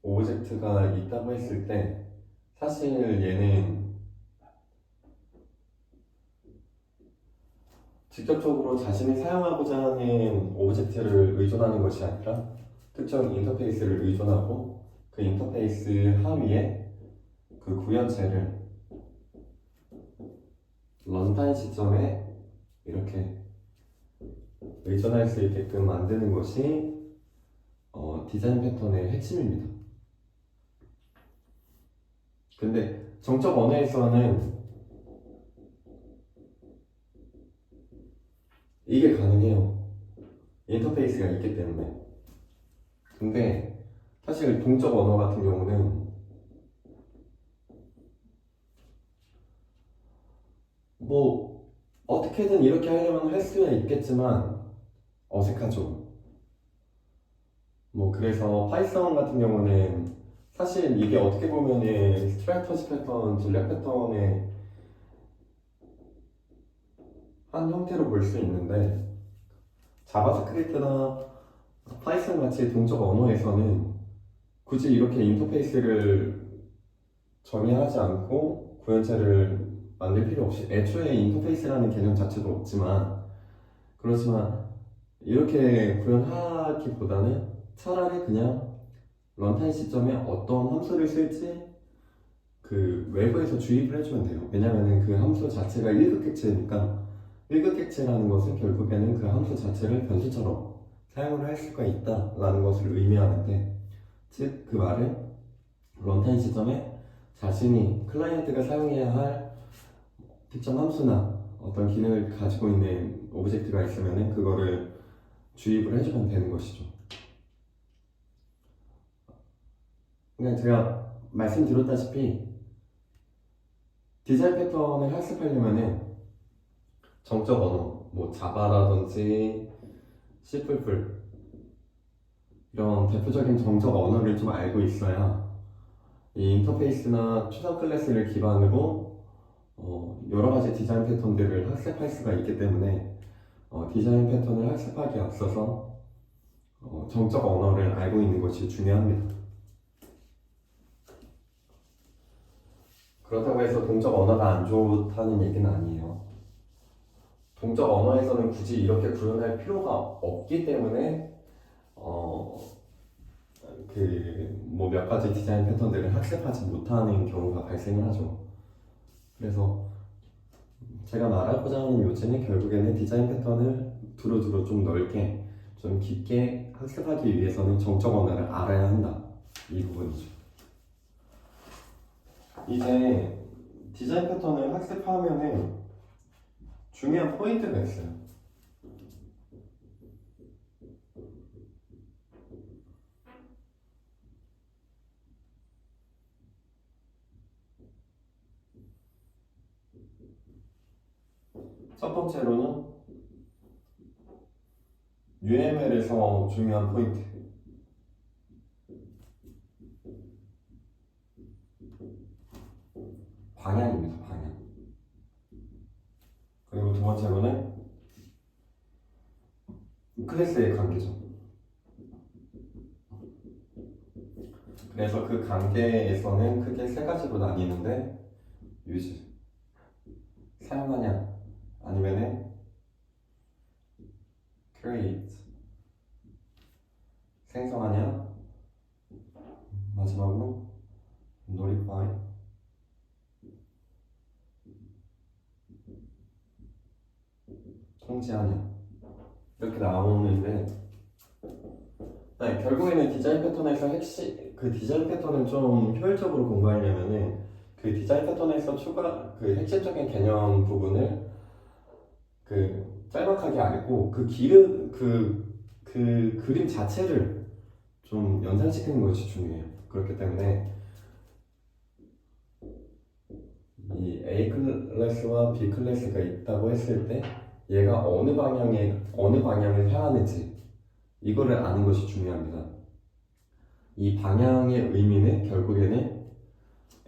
오브젝트가 있다고 했을 때 사실 얘는 직접적으로 자신이 사용하고자 하는 오브젝트를 의존하는 것이 아니라 특정 인터페이스를 의존하고 그 인터페이스 하위에 그 구현체를 런타임 시점에 이렇게 의존할 수 있게끔 만드는 것이 디자인 패턴의 핵심입니다. 근데 정적 언어에서는 이게 가능해요. 인터페이스가 있기 때문에. 근데 사실 동적 언어 같은 경우는 뭐 어떻게든 이렇게 하려면 할 수야 있겠지만 어색하죠. 뭐 그래서 파이썬 같은 경우는 사실 이게 어떻게 보면은 스트라이터지 패턴, 전략 패턴의 한 형태로 볼 수 있는데 자바스크립트나 파이썬 같이 동적 언어에서는 굳이 이렇게 인터페이스를 정의하지 않고 구현체를 만들 필요 없이 애초에 인터페이스라는 개념 자체도 없지만 그렇지만 이렇게 구현하기보다는 차라리 그냥 런타임 시점에 어떤 함수를 쓸지 그 외부에서 주입을 해주면 돼요. 왜냐면은 그 함수 자체가 1극객체니까 1극객체라는 것은 결국에는 그 함수 자체를 변수처럼 사용을 할 수가 있다라는 것을 의미하는데 즉 그 말은 런타임 시점에 자신이 클라이언트가 사용해야 할 특정 함수나 어떤 기능을 가지고 있는 오브젝트가 있으면 그거를 주입을 해주면 되는 것이죠. 그러니까 제가 말씀드렸다시피 디자인 패턴을 학습하려면 정적 언어, 뭐 자바라든지 C++ 이런 대표적인 정적 언어를 좀 알고 있어야 이 인터페이스나 추상 클래스를 기반으로 여러 가지 디자인 패턴들을 학습할 수가 있기 때문에 디자인 패턴을 학습하기에 앞서서 정적 언어를 알고 있는 것이 중요합니다. 그렇다고 해서 동적 언어가 안 좋다는 얘기는 아니에요. 동적 언어에서는 굳이 이렇게 구현할 필요가 없기 때문에 뭐 몇 가지 디자인 패턴들을 학습하지 못하는 경우가 발생을 하죠. 그래서 제가 말하고자 하는 요지는 결국에는 디자인 패턴을 두루두루 좀 넓게 좀 깊게 학습하기 위해서는 정적 언어를 알아야 한다. 이 부분이죠. 이제 디자인 패턴을 학습하면은 중요한 포인트가 있어요. 첫 번째로는 UML에서 중요한 포인트. 방향입니다, 방향. 그리고 두 번째로는 클래스의 관계죠. 그래서 그 관계에서는 크게 세 가지로 나뉘는데 유즈, 사용하냐 아니면은 create, 생성하냐 마지막으로 notify, 통지하냐 이렇게 나오는데 결국에는 디자인 패턴에서 그 디자인 패턴을 좀 효율적으로 공부하려면은 그 디자인 패턴에서 그 핵심적인 개념 부분을 그 짤막하게 알고 그 그림 자체를 좀 연상시키는 것이 중요해요. 그렇기 때문에 이 A 클래스와 B 클래스가 있다고 했을 때 얘가 어느 방향을 향하는지 이거를 아는 것이 중요합니다. 이 방향의 의미는 결국에는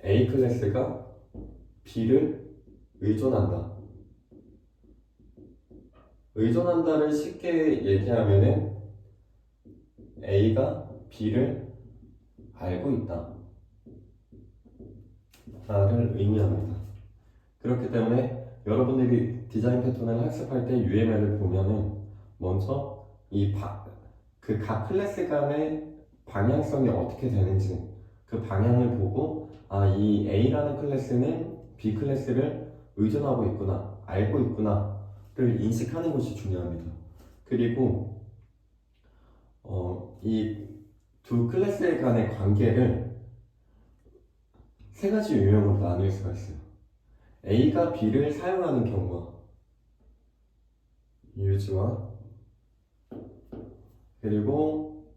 A 클래스가 B를 의존한다. 의존한다를 쉽게 얘기하면은 A가 B를 알고 있다 를 의미합니다. 그렇기 때문에 여러분들이 디자인 패턴을 학습할 때 UML을 보면은 먼저 그 각 클래스 간의 방향성이 어떻게 되는지 그 방향을 보고 이 A라는 클래스는 B 클래스를 의존하고 있구나, 알고 있구나를 인식하는 것이 중요합니다. 그리고 이 두 클래스 간의 관계를 세 가지 유형으로 나눌 수가 있어요. A가 B를 사용하는 경우와 use와 그리고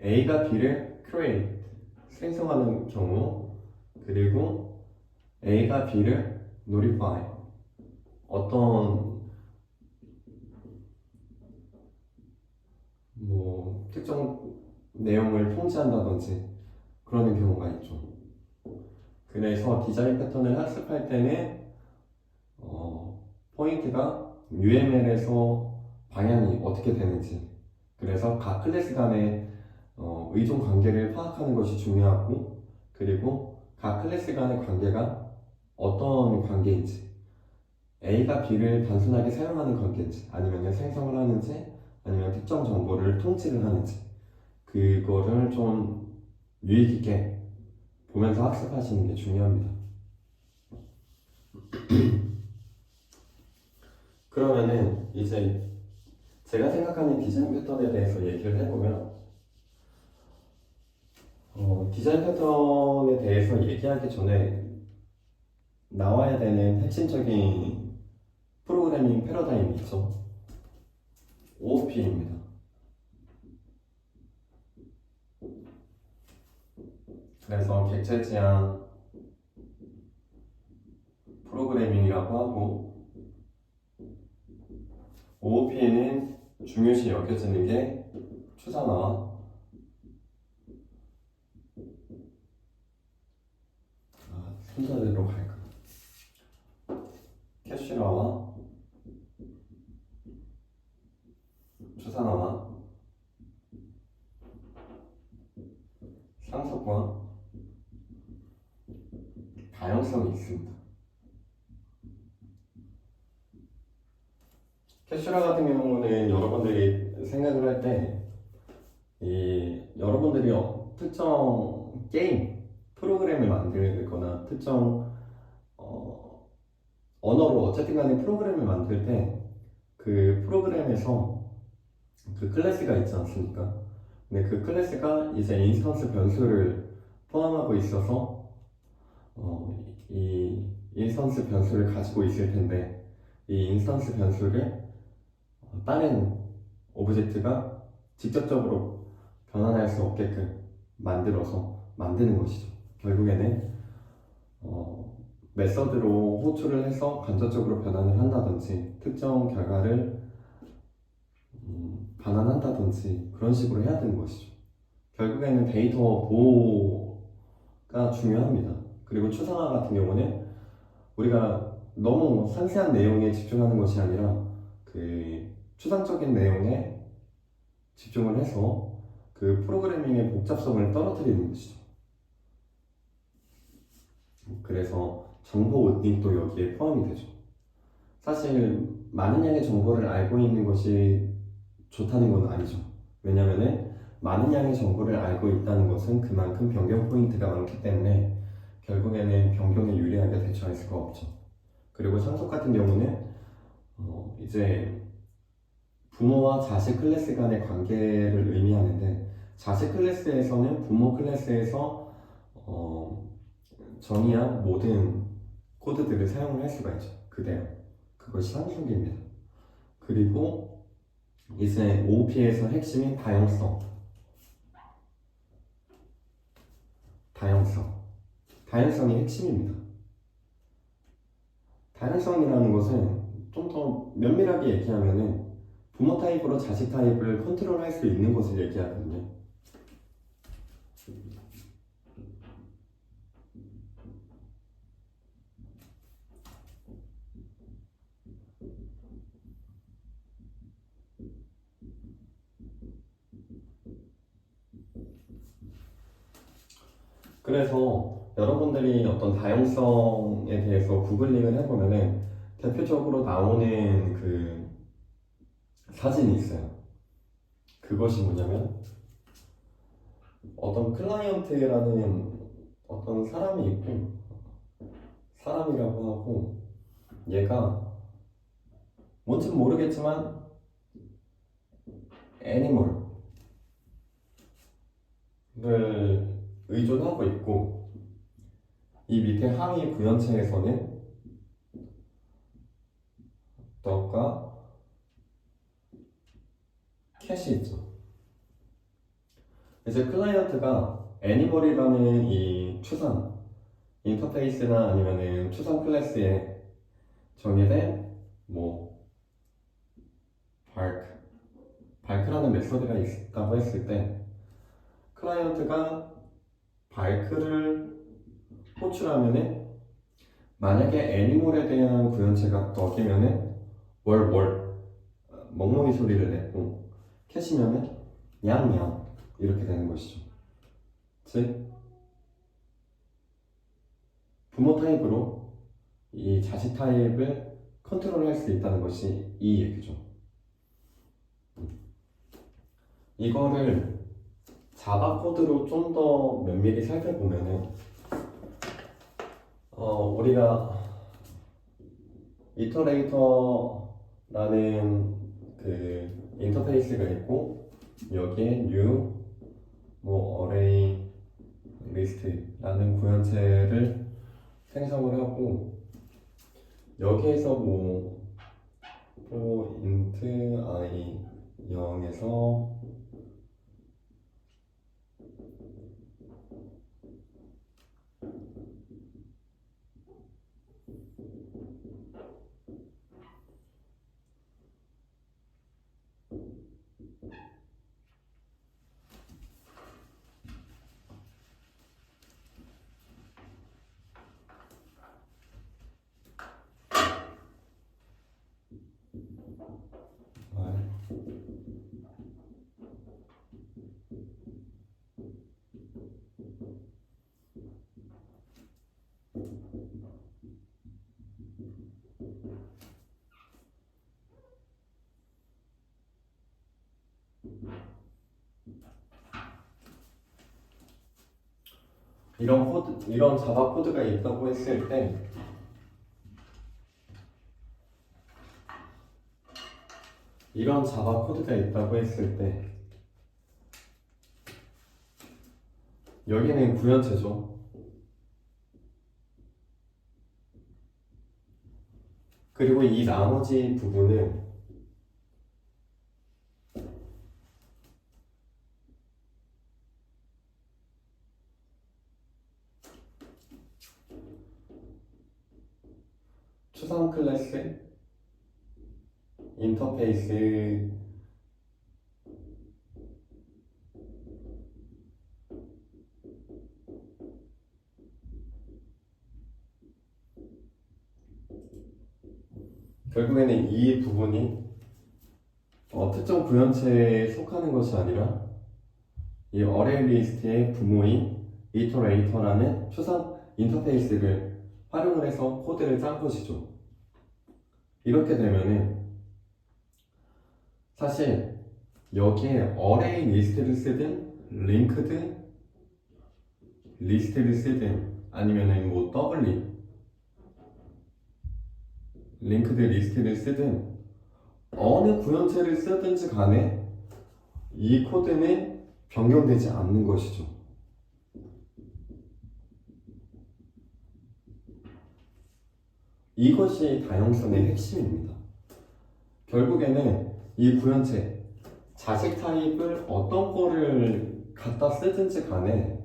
A가 B를 create 생성하는 경우 그리고 A가 B를 notify 어떤 특정 내용을 통지한다든지 그러는 경우가 있죠. 그래서 디자인 패턴을 학습할 때는 포인트가 UML에서 방향이 어떻게 되는지 그래서 각 클래스 간의 의존 관계를 파악하는 것이 중요하고 그리고 각 클래스 간의 관계가 어떤 관계인지 A가 B를 단순하게 사용하는 관계인지 아니면 생성을 하는지 아니면 특정 정보를 통지를 하는지 그거를 좀 유익 있게 보면서 학습하시는 게 중요합니다. 그러면은 이제 제가 생각하는 디자인 패턴에 대해서 얘기를 해보면 디자인 패턴에 대해서 얘기하기 전에 나와야 되는 핵심적인 프로그래밍 패러다임이 있죠. OOP입니다. 그래서 객체 지향 프로그래밍이라고 하고 OOP에는 중요시 여겨지는 게 추산화와 순서대로 갈까? 캐슈라와 추산화와 상속과 다양성이 있습니다. 캐슈라 같은 경우는 여러분들이 생각을 할 때 여러분들이 특정 게임 프로그램을 만들거나 특정 언어로 어쨌든 간에 프로그램을 만들 때 그 프로그램에서 그 클래스가 있지 않습니까? 근데 그 클래스가 이제 인스턴스 변수를 포함하고 있어서 이 인스턴스 변수를 가지고 있을 텐데 이 인스턴스 변수를 다른 오브젝트가 직접적으로 변환할 수 없게끔 만들어서 만드는 것이죠. 결국에는 메서드로 호출을 해서 간접적으로 변환을 한다든지 특정 결과를 반환한다든지 그런 식으로 해야 되는 것이죠. 결국에는 데이터 보호가 중요합니다. 그리고 추상화 같은 경우는 우리가 너무 상세한 내용에 집중하는 것이 아니라 그 추상적인 내용에 집중을 해서 그 프로그래밍의 복잡성을 떨어뜨리는 것이죠. 그래서 정보 옷입도 여기에 포함이 되죠. 사실 많은 양의 정보를 알고 있는 것이 좋다는 건 아니죠. 왜냐면은 많은 양의 정보를 알고 있다는 것은 그만큼 변경 포인트가 많기 때문에 결국에는 변경에 유리하게 대처할 수가 없죠. 그리고 상속 같은 경우는 이제 부모와 자식 클래스 간의 관계를 의미하는데 자식 클래스에서는 부모 클래스에서 정의한 모든 코드들을 사용을 할 수가 있죠. 그대로. 그것이 상속입니다. 그리고 이제 OOP에서 핵심인 다양성. 다양성이 핵심입니다. 다양성이라는 것은 좀 더 면밀하게 얘기하면은 부모 타입으로 자식 타입을 컨트롤할 수 있는 것을 얘기하거든요. 그래서 여러분들이 어떤 다양성에 대해서 구글링을 해보면은 대표적으로 나오는 그 사진이 있어요. 그것이 뭐냐면 어떤 클라이언트라는 어떤 사람이 있고, 사람이라고 하고, 얘가 뭔진 모르겠지만 애니멀을 의존하고 있고, 이 밑에 하위 구현체에서는 덕과 캣이 있죠. 이제 클라이언트가 애니멀이라는 이 추상 인터페이스나 아니면은 추상 클래스에 정의된 뭐 발크라는 메소드가 있다고 했을 때, 클라이언트가 발크를 호출하면은 만약에 애니멀에 대한 구현체가 덕이면은 월 멍멍이 소리를 내고, 캣이면은 냥냥 이렇게 되는 것이죠. 즉 부모 타입으로 이 자식 타입을 컨트롤할 수 있다는 것이 이 얘기죠. 이거를 자바 코드로 좀 더 면밀히 살펴보면은 우리가 이터레이터라는 그 인터페이스가 있고, 여기에 new 뭐 array list라는 구현체를 생성을 하고, 여기에서 뭐 int i 0에서 이런 자바 코드가 있다고 했을 때, 이런 자바 코드가 있다고 했을 때 여기는 구현체죠. 그리고 이 나머지 부분은 추상 클래스, 인터페이스, 결국에는 이 부분이 특정 구현체에 속하는 것이 아니라 이 어레이 리스트의 부모인 이터레이터라는 추상 인터페이스를 활용을 해서 코드를 짠 것이죠. 이렇게 되면은 사실 여기에 어레이 리스트를 쓰든 링크드 리스트를 쓰든 아니면은 뭐 더블리 링크드 리스트를 쓰든 어느 구현체를 쓰든지 간에 이 코드는 변경되지 않는 것이죠. 이것이 다양성의 핵심입니다. 결국에는 이 구현체, 자식 타입을 어떤 거를 갖다 쓰든지 간에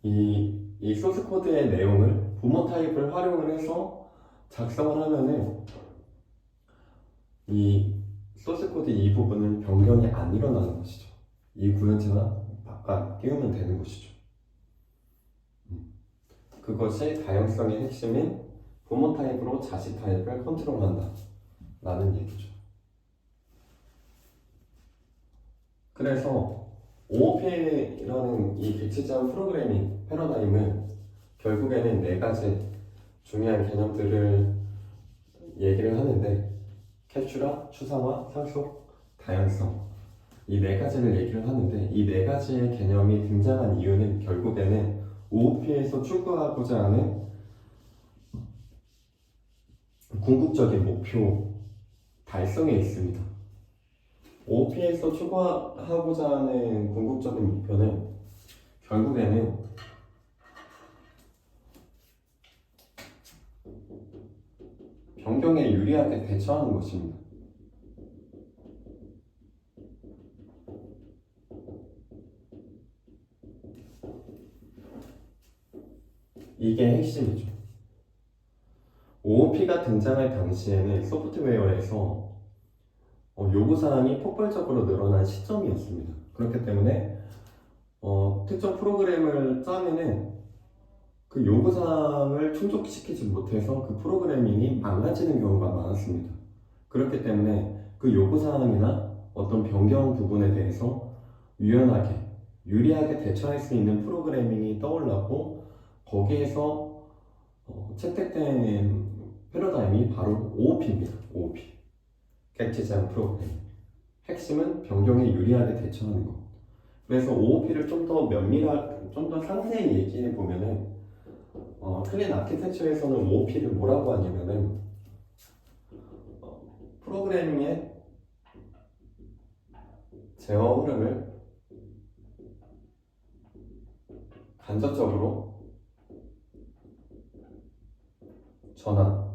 이 소스 코드의 내용을 부모 타입을 활용을 해서 작성을 하면은 이 소스 코드 이 부분은 변경이 안 일어나는 것이죠. 이 구현체만 바꿔 끼우면 되는 것이죠. 그것이 다양성의 핵심인 부모 타입으로 자식 타입을 컨트롤한다 라는 얘기죠. 그래서 OOP라는 이 객체제한 프로그래밍 패러다임은 결국에는 네 가지 중요한 개념들을 얘기를 하는데, 캡슐화, 추상화, 상속, 다양성, 이 네 가지를 얘기를 하는데, 이 네 가지의 개념이 등장한 이유는 결국에는 OOP에서 추구하고자 하는 궁극적인 목표 달성에 있습니다. OOP에서 추구하고자 하는 궁극적인 목표는 결국에는 변경에 유리하게 대처하는 것입니다. 이게 핵심이죠. OOP가 등장할 당시에는 소프트웨어에서 요구사항이 폭발적으로 늘어난 시점이었습니다. 그렇기 때문에 특정 프로그램을 짜면은 그 요구사항을 충족시키지 못해서 그 프로그래밍이 망가지는 경우가 많았습니다. 그렇기 때문에 그 요구사항이나 어떤 변경 부분에 대해서 유연하게, 유리하게 대처할 수 있는 프로그래밍이 떠올랐고, 거기에서 채택된 패러다임이 바로 OOP입니다. OOP. 객체제한 프로그래밍. 핵심은 변경에 유리하게 대처하는 것. 그래서 OOP를 좀 더 면밀하게, 좀 더 상세히 얘기해 보면은, 클린 아키텍처에서는 OOP를 뭐라고 하냐면은, 프로그래밍의 제어 흐름을 간접적으로 전환한다.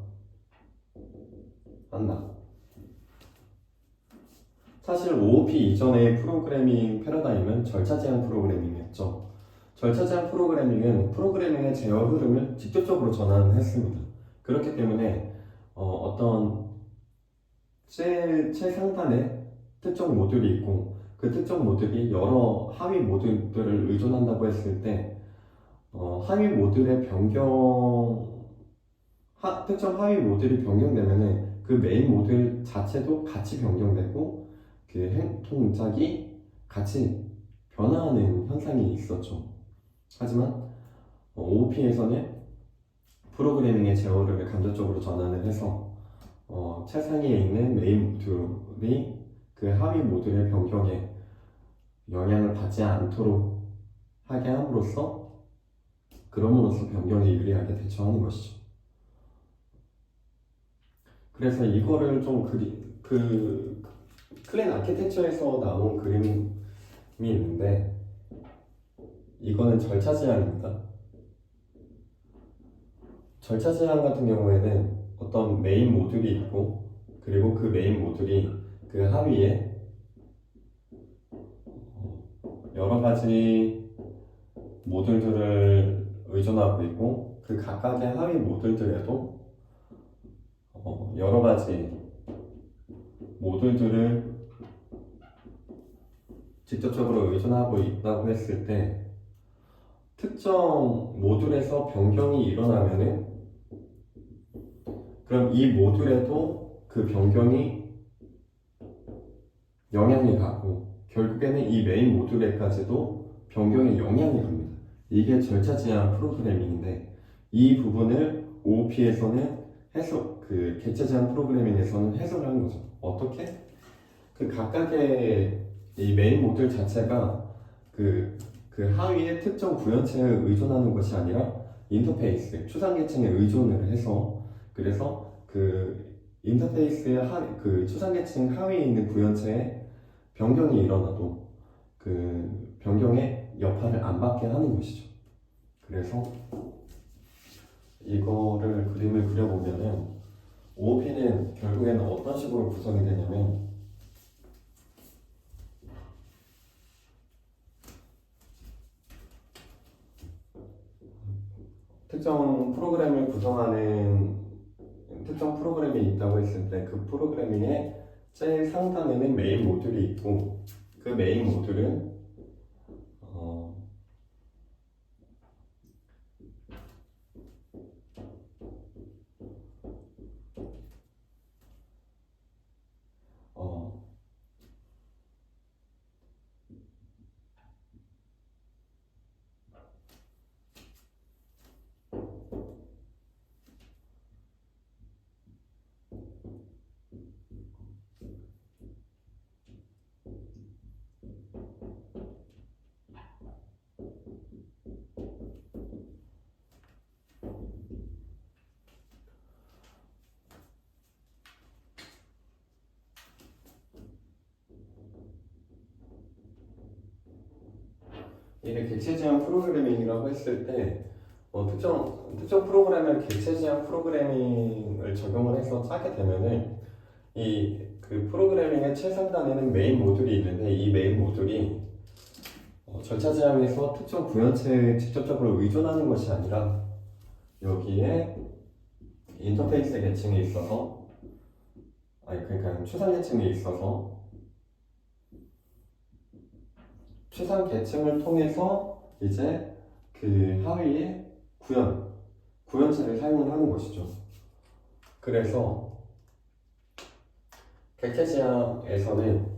사실 OOP 이전의 프로그래밍 패러다임은 절차 제한 프로그래밍이었죠. 절차 제한 프로그래밍은 프로그래밍의 제어 흐름을 직접적으로 전환했습니다. 그렇기 때문에 어떤 최상단에 특정 모듈이 있고, 그 특정 모듈이 여러 하위 모듈들을 의존한다고 했을 때 하위 모듈의 특정 하위 모듈이 변경되면은 그 메인 모듈 자체도 같이 변경되고, 그 동작이 같이 변화하는 현상이 있었죠. 하지만 OOP에서는 프로그래밍의 제어를 간접적으로 전환을 해서 최상위에 있는 메인 모듈이 그 하위 모듈의 변경에 영향을 받지 않도록 하게 그럼으로써 변경에 유리하게 대처하는 것이죠. 그래서 이거를 좀 클린 아키텍처에서 나온 그림이 있는데, 이거는 절차 제한입니다. 절차 제한 같은 경우에는 어떤 메인 모듈이 있고, 그리고 그 메인 모듈이 그 하위에 여러 가지 모듈들을 의존하고 있고, 그 각각의 하위 모듈들에도 여러 가지 모듈들을 직접적으로 의존하고 있다고 했을 때, 특정 모듈에서 변경이 일어나면은 그럼 이 모듈에도 그 변경이 영향이 가고, 결국에는 이 메인 모듈에까지도 변경에 영향이 갑니다. 이게 절차 제한 프로그래밍인데, 이 부분을 OOP에서는 그 객체 제한 프로그래밍에서는 해석을 하는 거죠. 어떻게? 그 각각의 이 메인 모듈 자체가 그 하위의 특정 구현체에 의존하는 것이 아니라 인터페이스, 추상 계층에 의존을 해서, 그래서 그 인터페이스의 그 추상 계층 하위에 있는 구현체에 변경이 일어나도 그 변경의 여파를 안 받게 하는 것이죠. 그래서 이거를 그림을 그려보면은 OOP는 결국에는 어떤 식으로 구성이 되냐면, 특정 프로그램을 구성하는 특정 프로그램이 있다고 했을 때, 그 프로그래밍의 제일 상단에는 메인 모듈이 있고, 그 메인 모듈은 어, 어, 이게 객체 지향 프로그래밍이라고 했을 때 특정 프로그램을 객체 지향 프로그래밍을 적용을 해서 짜게 되면은 그 프로그래밍의 최상단에는 메인 모듈이 있는데 이 메인 모듈이 절차 지향에서 특정 구현체에 직접적으로 의존하는 것이 아니라 여기에 인터페이스 계층이 있어서 그러니까 추상 계층이 있어서 추상 계층을 통해서 이제 그 하위에 구현체를 사용을 하는 것이죠. 그래서 객체 지향에서는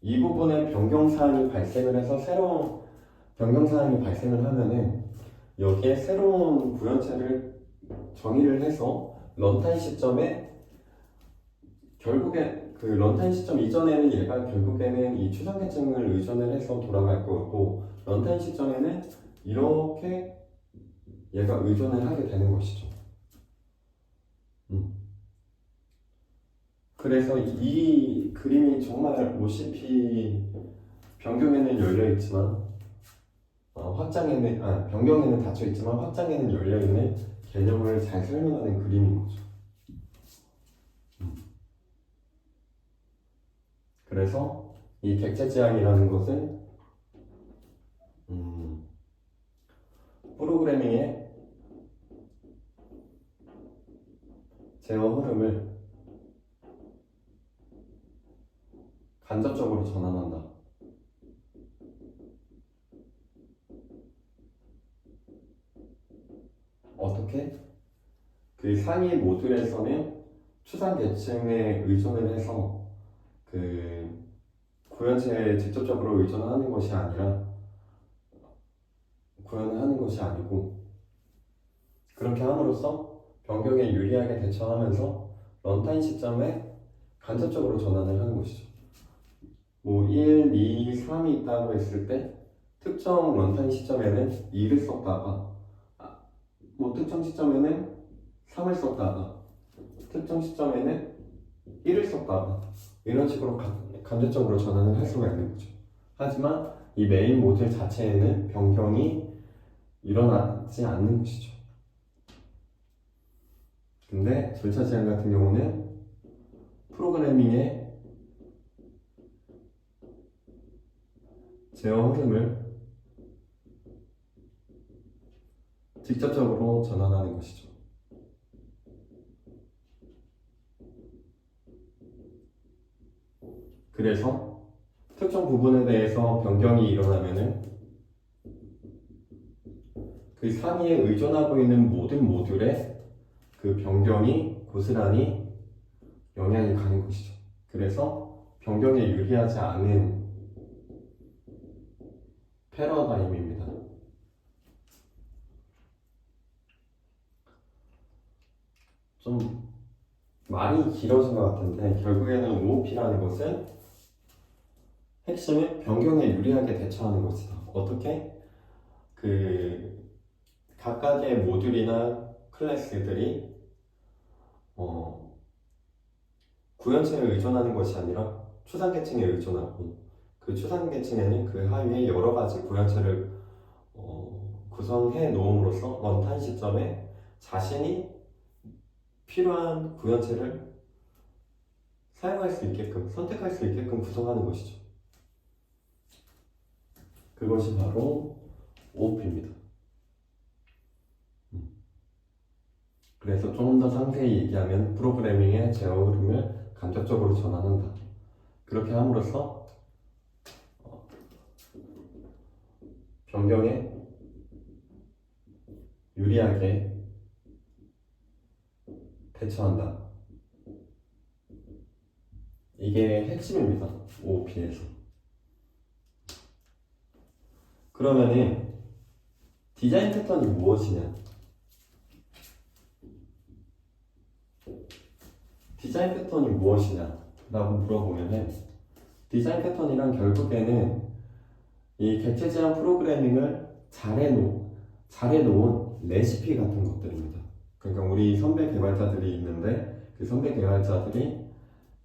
이 부분에 변경사항이 발생을 해서 새로운 변경사항이 발생을 하면은 여기에 새로운 구현체를 정의를 해서 런타임 시점에 결국에 그 런타임 시점 이전에는 얘가 결국에는 이 추상계층을 의존을 해서 돌아갈 거고 런타임 시점에는 이렇게 얘가 의존을 하게 되는 것이죠. 그래서 이 그림이 정말 OCP 변경에는 열려 있지만 변경에는 닫혀 있지만 확장에는 열려 있는 개념을 잘 설명하는 그림인 거죠. 그래서 이 객체 지향이라는 것은 프로그래밍의 제어 흐름을 간접적으로 전환한다. 어떻게? 그 상위 모듈에서는 추상 계층에 의존을 해서 그 구현체에 직접적으로 의존하는 것이 아니라 구현을 하는 것이 아니고 그렇게 함으로써 변경에 유리하게 대처하면서 런타임 시점에 간접적으로 전환을 하는 것이죠. 1, 2, 3이 있다고 했을 때 특정 런타임 시점에는 2를 썼다가 특정 시점에는 3을 썼다가 특정 시점에는 1을 썼다가 이런 식으로 간접적으로 전환을 할 수가 있는 거죠. 하지만 이 메인 모듈 자체에는 변경이 일어나지 않는 것이죠. 근데 절차 지향 같은 경우는 프로그래밍의 제어 흐름을 직접적으로 전환하는 것이죠. 그래서 특정 부분에 대해서 변경이 일어나면은 그 상위에 의존하고 있는 모든 모듈에 그 변경이 고스란히 영향이 가는 것이죠. 그래서 변경에 유리하지 않은 패러다임입니다. 좀 말이 길어진 것 같은데 결국에는 OOP라는 것은 핵심은 변경에 유리하게 대처하는 것이다. 어떻게? 그 각각의 모듈이나 클래스들이 구현체에 의존하는 것이 아니라 추상계층에 의존하고 그 추상계층에는 그 하위에 여러 가지 구현체를 구성해 놓음으로써 런타임 시점에 자신이 필요한 구현체를 사용할 수 있게끔, 선택할 수 있게끔 구성하는 것이죠. 그것이 바로 OOP입니다. 그래서 조금 더 상세히 얘기하면 프로그래밍의 제어 흐름을 간접적으로 전환한다. 그렇게 함으로써 변경에 유리하게 대처한다. 이게 핵심입니다. OOP에서. 그러면은 디자인 패턴이 무엇이냐? 디자인 패턴이 무엇이냐? 라고 물어보면은 디자인 패턴이란 결국에는 이 객체 지향 프로그래밍을 잘해놓은 레시피 같은 것들입니다. 그러니까 우리 선배 개발자들이 있는데 그 선배 개발자들이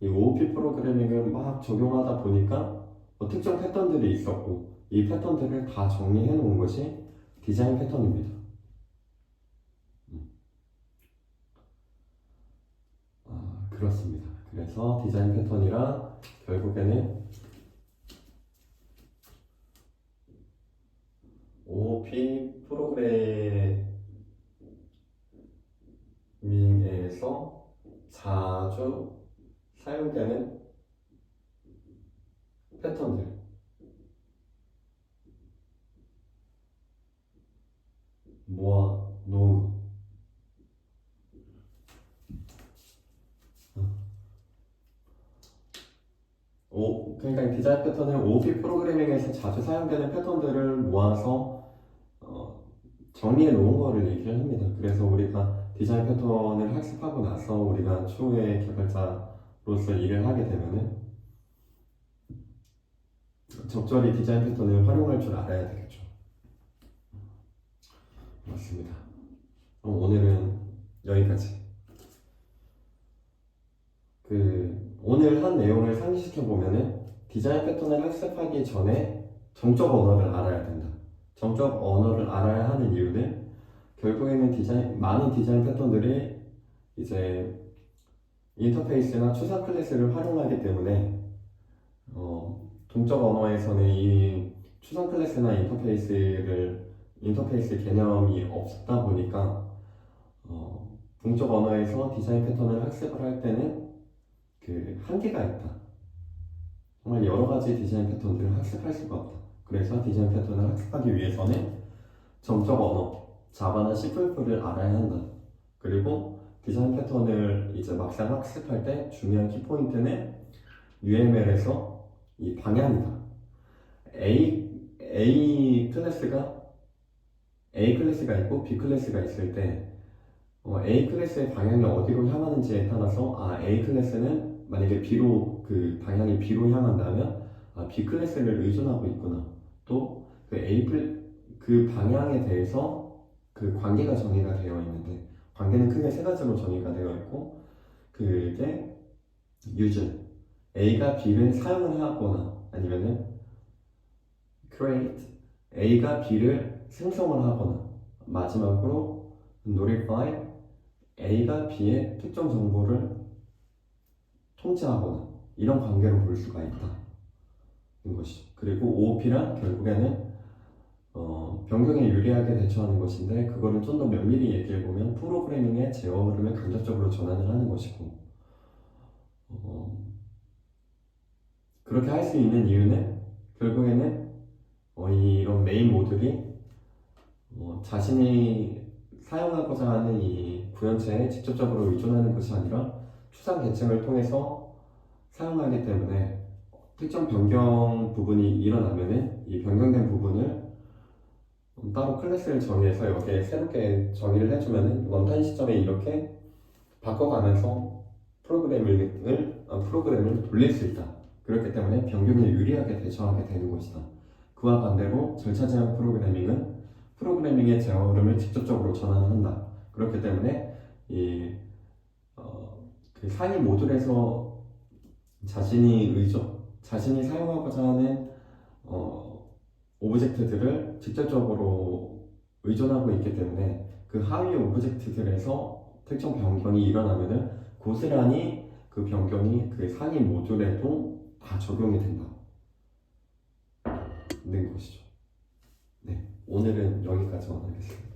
이 OOP 프로그래밍을 막 적용하다 보니까 특정 패턴들이 있었고 이 패턴들을 다 정리해 놓은 것이 디자인 패턴입니다. 그렇습니다. 그래서 디자인 패턴이라 결국에는 OOP 프로그래밍에서 자주 사용되는 패턴들 모아 놓은 거. 그러니까 디자인 패턴은 OOP 프로그래밍에서 자주 사용되는 패턴들을 모아서 정리해 놓은 거를 얘기를 합니다. 그래서 우리가 디자인 패턴을 학습하고 나서 우리가 추후에 개발자로서 일을 하게 되면은 적절히 디자인 패턴을 활용할 줄 알아야 되겠죠. 맞습니다. 그럼 오늘은 여기까지. 오늘 한 내용을 상기시켜 보면은 디자인 패턴을 학습하기 전에 정적 언어를 알아야 된다. 정적 언어를 알아야 하는 이유는 결국에는 많은 디자인 패턴들이 이제 인터페이스나 추상 클래스를 활용하기 때문에 동적 언어에서는 이 추상 클래스나 인터페이스 개념이 없다 보니까 동적 언어에서 디자인 패턴을 학습을 할 때는 한계가 있다. 정말 여러 가지 디자인 패턴들을 학습할 수가 없다. 그래서 디자인 패턴을 학습하기 위해서는 정적 언어, 자바나 C++를 알아야 한다. 그리고 디자인 패턴을 이제 막상 학습할 때 중요한 키포인트는 UML에서 이 방향이다. A 클래스가 있고 B 클래스가 있을 때 A 클래스의 방향이 어디로 향하는지에 따라서 A 클래스는 만약에 방향이 B로 향한다면 B 클래스를 의존하고 있구나. 또 그 방향에 대해서 그 관계가 정의가 되어 있는데 관계는 크게 세 가지로 정의가 되어 있고 그게 use A가 B를 사용을 하거나 아니면은 create A가 B를 생성을 하거나 마지막으로 notify A가 B의 특정 정보를 통제하거나 이런 관계로 볼 수가 있다는 것이죠. 그리고 OOP란 결국에는 변경에 유리하게 대처하는 것인데 그거를 좀 더 면밀히 얘기해보면 프로그래밍의 제어 흐름을 간접적으로 전환을 하는 것이고 그렇게 할 수 있는 이유는 결국에는 이런 메인 모듈이 자신이 사용하고자 하는 이 구현체에 직접적으로 의존하는 것이 아니라 추상 계층을 통해서 사용하기 때문에 특정 변경 부분이 일어나면은 이 변경된 부분을 따로 클래스를 정의해서 여기에 새롭게 정의를 해주면은 원타임 시점에 이렇게 바꿔가면서 프로그램을 돌릴 수 있다. 그렇기 때문에 변경에 유리하게 대처하게 되는 것이다. 그와 반대로 절차 제한 프로그래밍은 프로그래밍의 제어 흐름을 직접적으로 전환한다. 그렇기 때문에 그 상위 모듈에서 자신이 사용하고자 하는 오브젝트들을 직접적으로 의존하고 있기 때문에 그 하위 오브젝트들에서 특정 변경이 일어나면은 고스란히 그 변경이 그 상위 모듈에도 다 적용이 된다는 것이죠. 네, 오늘은 여기까지만 하겠습니다.